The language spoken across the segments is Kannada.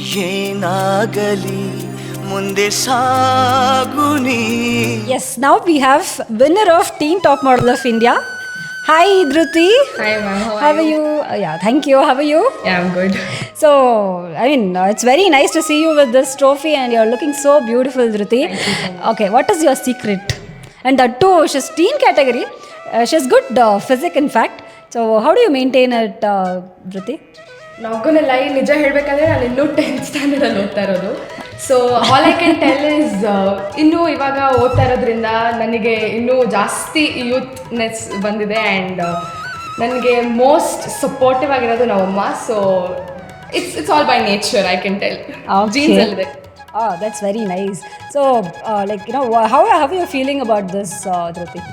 ಏನಾಗಲಿ ಮುಂದೆ ಸಾಗುನಿ. Yes, now we have winner of Teen Top Model of India. Hi, Dhruti. Hi, ma'am. How are you? Yeah, thank you. How are you? Yeah, I'm good. So, I mean, it's very nice to see you with this trophy and you're looking so beautiful, Dhruti. Thank you so much. Okay, what is your secret? And that too, she's teen category. She's good physique, in fact. So, how do you maintain it, Dhruti? Not gonna lie, ನಿಜ ಹೇಳಬೇಕಂದ್ರೆ ನಾನು ಇನ್ನೂ 10th ಸ್ಟ್ಯಾಂಡರ್ಡಲ್ಲಿ ಓದ್ತಾ ಇರೋದು. So all I can tell is ಇನ್ನೂ ಇವಾಗ ಓದ್ತಾ ಇರೋದ್ರಿಂದ ನನಗೆ ಇನ್ನೂ ಜಾಸ್ತಿ ಯೂತ್ನೆಸ್ ಬಂದಿದೆ ಆ್ಯಂಡ್ ನನಗೆ ಮೋಸ್ಟ್ ಸಪೋರ್ಟಿವ್ ಆಗಿರೋದು ನಮ್ಮಮ್ಮ. So it's all by nature, I can tell. ಜೀನ್ಸಲ್ಲಿದೆ. Oh, that's very nice. So, like, you know, how are you feeling about this, Dhruti?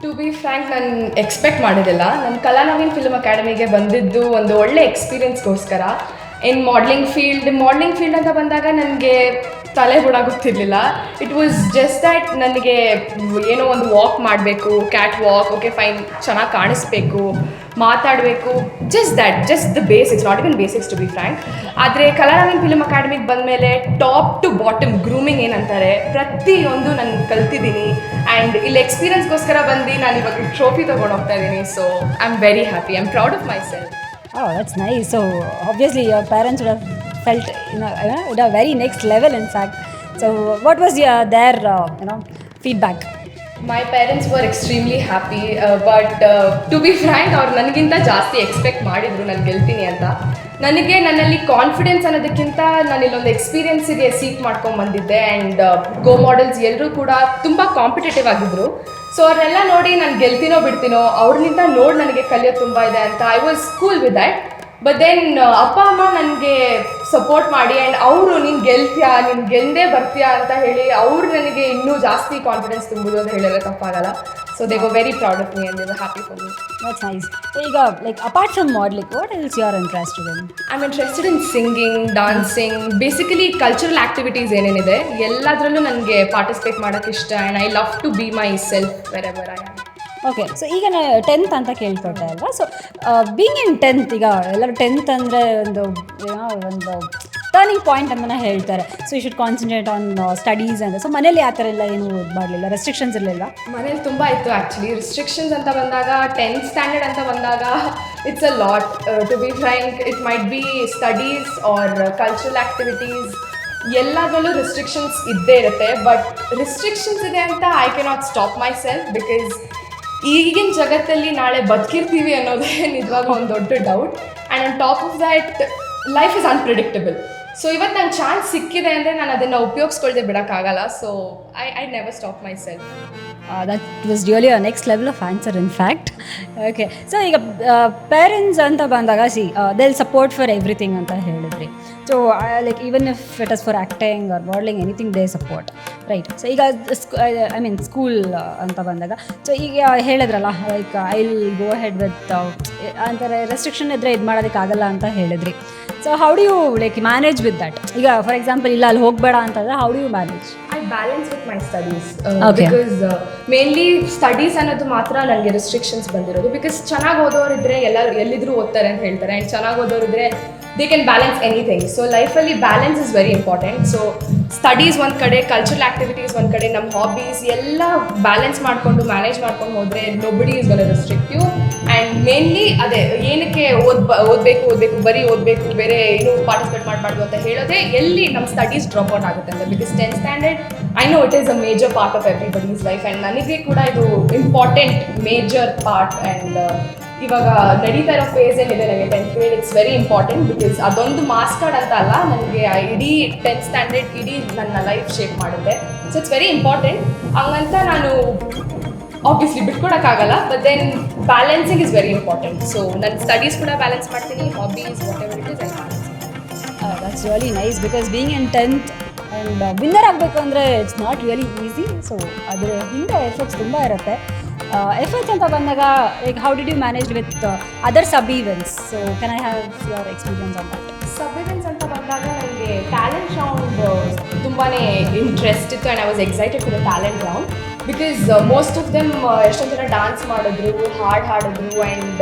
To be frank, ನಾನು ಎಕ್ಸ್ಪೆಕ್ಟ್ ಮಾಡಿದ್ದಿಲ್ಲ. ನಾನು ಕಲಾನವೀನ್ ಫಿಲ್ಮ್ ಅಕಾಡೆಮಿಗೆ ಬಂದಿದ್ದು ಒಂದು ಒಳ್ಳೆ ಎಕ್ಸ್ಪೀರಿಯನ್ಸ್ಗೋಸ್ಕರ. ಇನ್ ಮಾಡಲಿಂಗ್ ಫೀಲ್ಡ್ ಅಂತ ಬಂದಾಗ ನನಗೆ ತಲೆ ಕೂಡ ಗೊತ್ತಿರಲಿಲ್ಲ. ಇಟ್ ವಾಸ್ ಜಸ್ಟ್ ದ್ಯಾಟ್ ನನಗೆ ಏನೋ ಒಂದು ವಾಕ್ ಮಾಡಬೇಕು, ಕ್ಯಾಟ್ ವಾಕ್, ಓಕೆ ಫೈನ್, ಚೆನ್ನಾಗಿ ಕಾಣಿಸ್ಬೇಕು, ಮಾತಾಡಬೇಕು, just the basics, not even basics to be frank. ಆದರೆ ಕಲಾನವೀನ್ ಫಿಲ್ಮ್ ಅಕಾಡೆಮಿಗೆ ಬಂದಮೇಲೆ ಟಾಪ್ ಟು ಬಾಟಮ್ ಗ್ರೂಮಿಂಗ್ ಏನಂತಾರೆ ಪ್ರತಿಯೊಂದು ನಾನು ಕಲ್ತಿದ್ದೀನಿ. ಆ್ಯಂಡ್ ಇಲ್ಲಿ ಎಕ್ಸ್ಪೀರಿಯನ್ಸ್ಗೋಸ್ಕರ ಬಂದು ನಾನು ಇವಾಗ ಟ್ರೋಫಿ ತೊಗೊಂಡು ಹೋಗ್ತಾ ಇದ್ದೀನಿ. So I am very happy, I am proud of my self. Oh, that's nice. So, obviously, your parents would have felt, at a very next level, in fact. So, what was their feedback? My parents were extremely happy, but to be frank ಅವ್ರು ನನಗಿಂತ ಜಾಸ್ತಿ ಎಕ್ಸ್ಪೆಕ್ಟ್ ಮಾಡಿದರು ನಾನು ಗೆಲ್ತೀನಿ ಅಂತ. ನನಗೆ ನನ್ನಲ್ಲಿ ಕಾನ್ಫಿಡೆನ್ಸ್ ಅನ್ನೋದಕ್ಕಿಂತ ನಾನು ಇಲ್ಲೊಂದು ಎಕ್ಸ್ಪೀರಿಯನ್ಸಿಗೆ ಸೀಕ್ ಮಾಡ್ಕೊಂಡು ಬಂದಿದ್ದೆ. ಆ್ಯಂಡ್ ಗೋ ಮಾಡೆಲ್ಸ್ ಎಲ್ಲರೂ ಕೂಡ ತುಂಬ ಕಾಂಪಿಟೇಟಿವ್ ಆಗಿದ್ದರು. ಸೊ ಅವರೆಲ್ಲ ನೋಡಿ ನಾನು ಗೆಲ್ತೀನೋ ಬಿಡ್ತೀನೋ, ಅವ್ರನ್ನಿಂದ ನೋಡಿ ನನಗೆ ಕಲಿಯೋದು ತುಂಬ ಇದೆ ಅಂತ I was cool with that. But then ಅಪ್ಪ ಅಮ್ಮ ನನಗೆ ಸಪೋರ್ಟ್ ಮಾಡಿ ಆ್ಯಂಡ್ ಅವರು ನೀನು ಗೆಲ್ತೀಯಾ, ನೀನು ಗೆಲ್ಲದೆ ಬರ್ತೀಯಾ ಅಂತ ಹೇಳಿ ಅವ್ರು ನನಗೆ ಇನ್ನೂ ಜಾಸ್ತಿ ಕಾನ್ಫಿಡೆನ್ಸ್ ತುಂಬೋದು ಅಂತ ಹೇಳಿದ್ರೆ ತಪ್ಪಾಗಲ್ಲ. So they were very proud of me and they were happy for me. That's nice. So, like, apart from modeling, what else you are interested in? I am interested in singing, dancing, basically cultural activities ಏನೇನಿದೆ ಎಲ್ಲದರಲ್ಲೂ ನನಗೆ ಪಾರ್ಟಿಸಿಪೇಟ್ ಮಾಡೋಕ್ಕೆ ಇಷ್ಟ. And I love to be myself wherever I am. Okay, so ಈಗ 10th ಅಂತ ಕೇಳ್ಪಟ್ಟೆ ಅಲ್ವಾ? ಸೊ ಬೀಯಿಂಗ್ ಇನ್ 10th, ಈಗ ಎಲ್ಲರೂ 10th ಅಂದರೆ ಒಂದು ಟರ್ನಿಂಗ್ ಪಾಯಿಂಟ್ ಅಂತಲೇ ಹೇಳ್ತಾರೆ. So you should concentrate on studies ಅಂತ. ಸೊ ಮನೇಲಿ ಆ ಥರ ಎಲ್ಲ ಏನು ಮಾಡಲಿಲ್ಲ, ರೆಸ್ಟ್ರಿಕ್ಷನ್ಸ್ ಇರಲಿಲ್ಲ? ಮನೇಲಿ ತುಂಬ ಇತ್ತು ಆ್ಯಕ್ಚುಲಿ. ರಿಸ್ಟ್ರಿಕ್ಷನ್ಸ್ ಅಂತ ಬಂದಾಗ 10th ಸ್ಟ್ಯಾಂಡರ್ಡ್ ಅಂತ ಬಂದಾಗ it's a lot. To be frank, it might be studies or cultural activities, ಎಲ್ಲದರಲ್ಲೂ ರಿಸ್ಟ್ರಿಕ್ಷನ್ಸ್ ಇದ್ದೇ ಇರುತ್ತೆ. ಬಟ್ ರಿಸ್ಟ್ರಿಕ್ಷನ್ಸ್ ಇದೆ ಅಂತ I can not stop myself, because ಈಗಿನ ಜಗತ್ತಲ್ಲಿ ನಾಳೆ ಬದುಕಿರ್ತೀವಿ ಅನ್ನೋದೇ ನಿಜವಾಗ್ಲೂ ಒಂದು ದೊಡ್ಡ doubt. And on top of that life is unpredictable. So ಇವತ್ತು ನಂಗೆ ಚಾನ್ಸ್ ಸಿಕ್ಕಿದೆ ಅಂದರೆ ನಾನು ಅದನ್ನು ಉಪಯೋಗಿಸ್ಕೊಳ್ದೆ ಬಿಡೋಕ್ಕಾಗಲ್ಲ. So I never stop myself. That was really a next level of answer in fact. Okay, so ಈಗ ಪೇರೆಂಟ್ಸ್ ಅಂತ ಬಂದಾಗ they will support for everything ಅಂತ ಹೇಳಿದ್ರಿ. So like even if it is for acting or modelling, anything they support, right? So ಈಗ ಐ ಮೀನ್ ಸ್ಕೂಲ್ ಅಂತ ಬಂದಾಗ, ಸೊ ಈಗ ಹೇಳಿದ್ರಲ್ಲ, like I will go ahead with ಅಂತಾರೆ ರೆಸ್ಟ್ರಿಕ್ಷನ್ ಇದ್ದರೆ ಇದು ಮಾಡೋದಕ್ಕಾಗಲ್ಲ ಅಂತ ಹೇಳಿದ್ರಿ. So how do you like manage with that? ಈಗ ಫಾರ್ ಎಕ್ಸಾಂಪಲ್ ಇಲ್ಲ ಅಲ್ಲಿ ಹೋಗಬೇಡ ಅಂತಂದರೆ how do you manage? I balance with my studies, because mainly studies ಅನ್ನೋದು ಮಾತ್ರ ನನಗೆ ರಿಸ್ಟ್ರಿಕ್ಷನ್ಸ್ ಬಂದಿರೋದು. ಬಿಕಾಸ್ ಚೆನ್ನಾಗಿ ಓದೋರಿದ್ರೆ ಎಲ್ಲಿದ್ರೂ ಓದ್ತಾರೆ ಅಂತ ಹೇಳ್ತಾರೆ. ಆ್ಯಂಡ್ ಚೆನ್ನಾಗಿ ಓದೋರಿದ್ರೆ they can balance anything. So ಲೈಫಲ್ಲಿ balance is very important. So studies ಒಂದು ಕಡೆ, ಕಲ್ಚರಲ್ ಆ್ಯಕ್ಟಿವಿಟೀಸ್ ಒಂದು ಕಡೆ, ನಮ್ಮ ಹಾಬೀಸ್ ಎಲ್ಲ ಬ್ಯಾಲೆನ್ಸ್ ಮಾಡಿಕೊಂಡು ಮ್ಯಾನೇಜ್ ಮಾಡ್ಕೊಂಡು ಹೋದರೆ nobody is gonna restrict you. And mainly ಅದೇ ಏನಕ್ಕೆ ಓದಬೇಕು ಬರೀ ಓದಬೇಕು, ಬೇರೆ ಏನೂ ಪಾರ್ಟಿಸಿಪೇಟ್ ಮಾಡಬಾರ್ದು ಅಂತ ಹೇಳೋದೇ ಎಲ್ಲಿ ನಮ್ಮ ಸ್ಟಡೀಸ್ ಡ್ರಾಪ್ ಔಟ್ ಆಗುತ್ತೆ ಅಂತ. Because 10th standard I know it is a major part of everybody's life. And ನನಗೆ ಕೂಡ ಇದು ಇಂಪಾರ್ಟೆಂಟ್ ಮೇಜರ್ ಪಾರ್ಟ್. ಆ್ಯಂಡ್ ಇವಾಗ ನಡೀತಾ ಇರೋ ಫೇಸ್ ಏನಿದೆ ನನಗೆ 10th grade, it's very important. Because ಅದೊಂದು ಮಾರ್ಕ್ಸ್ ಕಾರ್ಡ್ ಅಂತ ಅಲ್ಲ, ನನಗೆ ಇಡೀ 10th ಸ್ಟ್ಯಾಂಡರ್ಡ್ ಇಡೀ ನನ್ನ ಲೈಫ್ ಶೇಪ್ ಮಾಡುತ್ತೆ. So it's very important. ಹಂಗಂತ ನಾನು ಆಬ್ವಿಯಸ್ಲಿ ಬಿಟ್ಕೊಡೋಕ್ಕಾಗಲ್ಲ. But then balancing is very important. So ನನ್ನ ಸ್ಟಡೀಸ್ ಕೂಡ ಬ್ಯಾಲೆನ್ಸ್ ಮಾಡ್ತೀನಿ, hobbies whatever it is I balance. That's really nice, because being in 10th and winner ಆಗಬೇಕು ಅಂದರೆ it's not really easy. So ಅದರ ಹಿಂದೆ ಎಫರ್ಟ್ಸ್ ತುಂಬ ಇರುತ್ತೆ. ಎಫರ್ಟ್ಸ್ ಅಂತ ಬಂದಾಗ like how did you manage with other sub events? So can I have your experience on that? Sub events ಅಂತ ಬಂದಾಗ ನನಗೆ ಟ್ಯಾಲೆಂಟ್ ರೌಂಡ್ ತುಂಬಾ ಇಂಟ್ರೆಸ್ಟ್ ಇತ್ತು. And I was excited for the talent round. Because most of them ಎಷ್ಟೊಂದು ಜನ ಡಾನ್ಸ್ ಮಾಡಿದ್ರು, ಹಾಡಿದ್ರು ಆ್ಯಂಡ್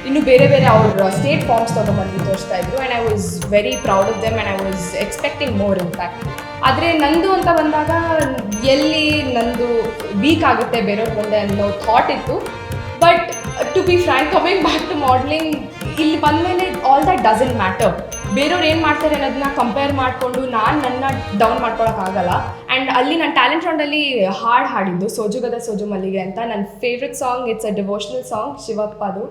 ಇನ್ನು ಬೇರೆ ಬೇರೆ ಅವ್ರ ಸ್ಟೇಟ್ ಫಾರ್ಮ್ಸ್ ತೊಗೊಂಡ್ಬಂದು ತೋರಿಸ್ತಾ ಇದ್ರು. And I was very proud of them and I was expecting more impact. ಆದರೆ ನಂದು ಅಂತ ಬಂದಾಗ ಎಲ್ಲಿ ನಂದು ವೀಕ್ ಆಗುತ್ತೆ ಬೇರೆಯವ್ರ ಮುಂದೆ ಅನ್ನೋ ಥಾಟ್ ಇತ್ತು. But to be frank, coming back to modelling, ಇಲ್ಲಿ ಬಂದಮೇಲೆ ಆಲ್ ದಟ್ ಡಸಂಟ್ ಮ್ಯಾಟರ್. ಬೇರೆಯವ್ರು ಏನು ಮಾಡ್ತಾರೆ ಅನ್ನೋದನ್ನ ಕಂಪೇರ್ ಮಾಡಿಕೊಂಡು ನನ್ನ ಡೌನ್ ಮಾಡ್ಕೊಳಕ್ಕಾಗಲ್ಲ. ಆ್ಯಂಡ್ ಅಲ್ಲಿ ನಾನು ಟ್ಯಾಲೆಂಟ್ ರೌಂಡಲ್ಲಿ ಹಾಡಿದ್ದು ಸೋಜುಗದ ಸೋಜು ಮಲ್ಲಿಗೆ ಅಂತ ನನ್ನ favourite song. It's a devotional song, ಶಿವಪ್ಪದು.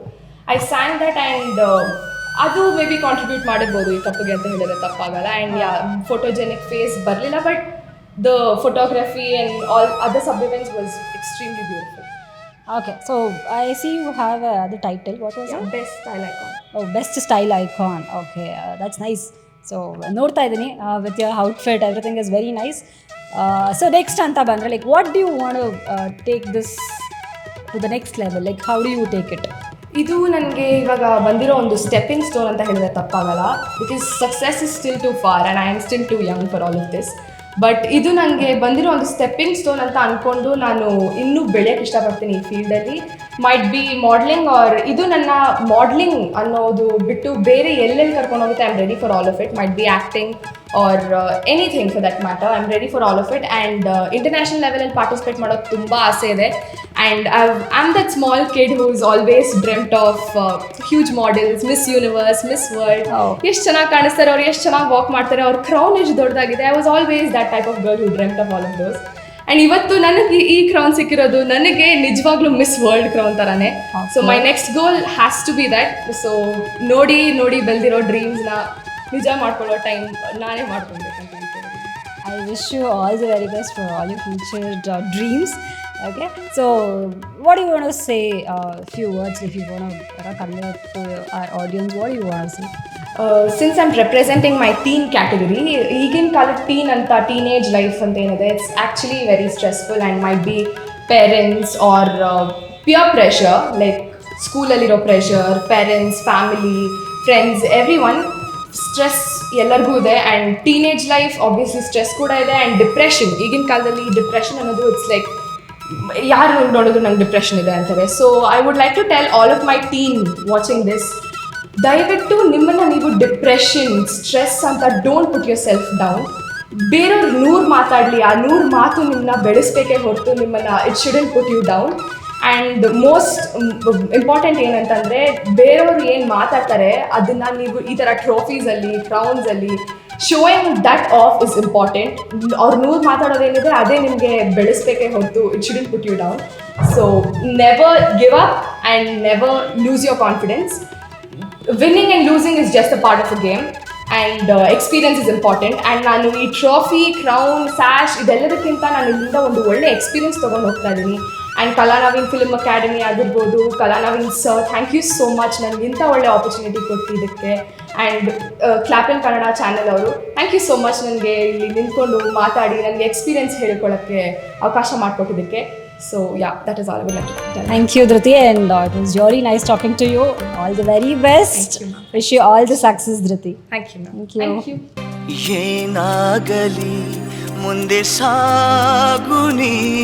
ಐ ಸ್ಯಾಂಗ್ ದಟ್ ಆ್ಯಂಡ್ ಅದು ಮೇ ಬಿ ಕಾಂಟ್ರಿಬ್ಯೂಟ್ ಮಾಡಿರ್ಬೋದು ಈ ಕಪ್ಪಿಗೆ ಅಂತ ಹೇಳಿದ್ರೆ ತಪ್ಪಾಗಲ್ಲ. ಆ್ಯಂಡ್ ಫೋಟೋಜೆನಿಕ್ ಫೇಸ್ ಬರಲಿಲ್ಲ, but the photography and all other supplements was extremely beautiful. Okay, so I see you have the title. What was it? Best Style Icon. Oh, Best Style Icon. Okay, that's nice. So ನೋಡ್ತಾ ಇದ್ದೀನಿ with your outfit, everything is very nice. So next ಅಂತ ಬಂದರೆ, like what do you want to take this to the next level? Like how do you take it? ಇದು ನನಗೆ ಇವಾಗ ಬಂದಿರೋ ಒಂದು ಸ್ಟೆಪ್ಪಿಂಗ್ ಸ್ಟೋನ್ ಅಂತ ಹೇಳಿದ್ರೆ ತಪ್ಪಾಗಲ್ಲ. Because success is still too far and I am still too young for all of this. But ಇದು ನನಗೆ ಬಂದಿರೋ ಒಂದು ಸ್ಟೆಪ್ಪಿಂಗ್ ಸ್ಟೋನ್ ಅಂತ ಅಂದ್ಕೊಂಡು ನಾನು ಇನ್ನೂ ಬೆಳೆಯೋಕ್ಕೆ ಇಷ್ಟಪಡ್ತೀನಿ ಈ ಫೀಲ್ಡಲ್ಲಿ. ಮೈಟ್ ಬಿ ಮಾಡಲಿಂಗ್ ಆರ್ ಇದು ನನ್ನ ಮಾಡಲಿಂಗ್ ಅನ್ನೋದು ಬಿಟ್ಟು ಬೇರೆ ಎಲ್ಲೆಲ್ಲಿ ಕರ್ಕೊಂಡು ಹೋಗುತ್ತೆ, I am ready for all of it. Might B acting or anything for that matter, I am ready for all of it. And international ಲೆವೆಲಲ್ಲಿ ಪಾರ್ಟಿಸಿಪೇಟ್ ಮಾಡೋದು ತುಂಬ ಆಸೆ ಇದೆ. And I am that small kid who is always dreamed of huge models, miss universe, miss world. ಎಷ್ಟು ಚೆನ್ನಾಗಿ ಕಾಣಿಸ್ತಾರೆ ಅವ್ರು, ಎಷ್ಟು ಚೆನ್ನಾಗಿ ವಾಕ್ ಮಾಡ್ತಾರೆ, ಅವ್ರ ಕ್ರೌನ್ ಎಷ್ಟು ದೊಡ್ಡದಾಗಿದೆ. I was always that type of girl who dreamed of all of those. And ಇವತ್ತು ನನಗೆ ಈ ಕ್ರೌನ್ ಸಿಕ್ಕಿರೋದು ನನಗೆ ನಿಜವಾಗ್ಲೂ ಮಿಸ್ ವರ್ಲ್ಡ್ ಕ್ರೌನ್ ಥರನೇ. So my next goal has to be that. ಸೊ ನೋಡಿ ಬೆಳೆದಿರೋ ಡ್ರೀಮ್ಸ್ನ ನಿಜ ಮಾಡ್ಕೊಳ್ಳೋ ಟೈಮ್ ನಾನೇ ಮಾಡ್ಕೊಳ್ಬೇಕಂತ ಅನ್ಕೊಂಡು. I wish you all the very best for all your future dreams. Okay, so what do you want to say? Few words if you want to convey to our audience. What do you want to say? Since I'm representing my teen category, ಈಗಿನ ಕಾಲದ ಟೀನ್ ಅಂತ ಟೀನೇಜ್ ಲೈಫ್ ಅಂತ ಏನಿದೆ, it's actually very stressful and might be parents or peer pressure, like ಸ್ಕೂಲಲ್ಲಿರೋ pressure, parents, family, friends, everyone stress ಎಲ್ಲರಿಗೂ ಇದೆ. And teenage life obviously stress ಕೂಡ ಇದೆ. ಆ್ಯಂಡ್ ಡಿಪ್ರೆಷನ್, ಈಗಿನ ಕಾಲದಲ್ಲಿ ಡಿಪ್ರೆಷನ್ ಅನ್ನೋದು ಇಟ್ಸ್ ಲೈಕ್ ಯಾರು ನೋಡಿದ್ರು ನಂಗೆ ಡಿಪ್ರೆಷನ್ ಇದೆ ಅಂತಾರೆ. So I would like to tell all of my teen watching this, ದಯವಿಟ್ಟು ನಿಮ್ಮನ್ನು ನೀವು ಡಿಪ್ರೆಷನ್, ಸ್ಟ್ರೆಸ್ ಅಂತ don't put yourself down. ಬೇರೆಯವ್ರು 100 ಮಾತಾಡಲಿ, ಆ 100 ಮಾತು ನಿಮ್ಮನ್ನ ಬೆಳೆಸ್ಬೇಕೇ ಹೊರತು ನಿಮ್ಮನ್ನು it shouldn't put you down. And most important ಏನಂತಂದರೆ, ಬೇರೆಯವರು ಏನು ಮಾತಾಡ್ತಾರೆ ಅದನ್ನು ನೀವು ಈ ಥರ ಟ್ರೋಫೀಸಲ್ಲಿ, ಕ್ರೌನ್ಸಲ್ಲಿ showing that of is important. ಅವ್ರು 100 ಮಾತಾಡೋದೇನಿದೆ ಅದೇ ನಿಮಗೆ ಬೆಳೆಸ್ಬೇಕೇ ಹೊರತು it shouldn't put you down. So never give up and never lose your confidence. Winning and losing is just a part of a game and experience is important. And ನಾನು ಈ ಟ್ರೋಫಿ, ಕ್ರೌನ್, ಸ್ಯಾಶ್ ಇದೆಲ್ಲದಕ್ಕಿಂತ ನಾನು ಇಲ್ಲಿಂದ ಒಂದು ಒಳ್ಳೆ ಎಕ್ಸ್ಪೀರಿಯನ್ಸ್ ತೊಗೊಂಡು ಹೋಗ್ತಾ ಇದ್ದೀನಿ. ಆ್ಯಂಡ್ ಕಲಾನವೀನ್ ಫಿಲ್ಮ್ ಅಕಾಡೆಮಿ ಆಗಿರ್ಬೋದು, Kalanaveen sir, thank you so much ನನಗೆ ಇಂಥ ಒಳ್ಳೆ ಆಪರ್ಚುನಿಟಿ ಕೊಟ್ಟಿದ್ದಕ್ಕೆ. And clap in Kannada channel ಅವರು, ಥ್ಯಾಂಕ್ ಯು ಸೋ ಮಚ್ ನನಗೆ ಇಲ್ಲಿ ನಿಂತ್ಕೊಂಡು ಮಾತಾಡಿ ನನಗೆ ಎಕ್ಸ್ಪೀರಿಯನ್ಸ್ ಹೇಳ್ಕೊಳ್ಳೋಕ್ಕೆ ಅವಕಾಶ ಮಾಡಿಕೊಟ್ಟಿದ್ದಕ್ಕೆ. So yeah, that is all I would like to tell. Thank you, Dhruti, and it was really nice talking to you. All the very best. Thank you. Wish you all the success, Dhruti. Thank you, ma'am. Thank you. Thank you. ಏನಾಗಲಿ ಮುಂದೆ ಸಾಗುನಿ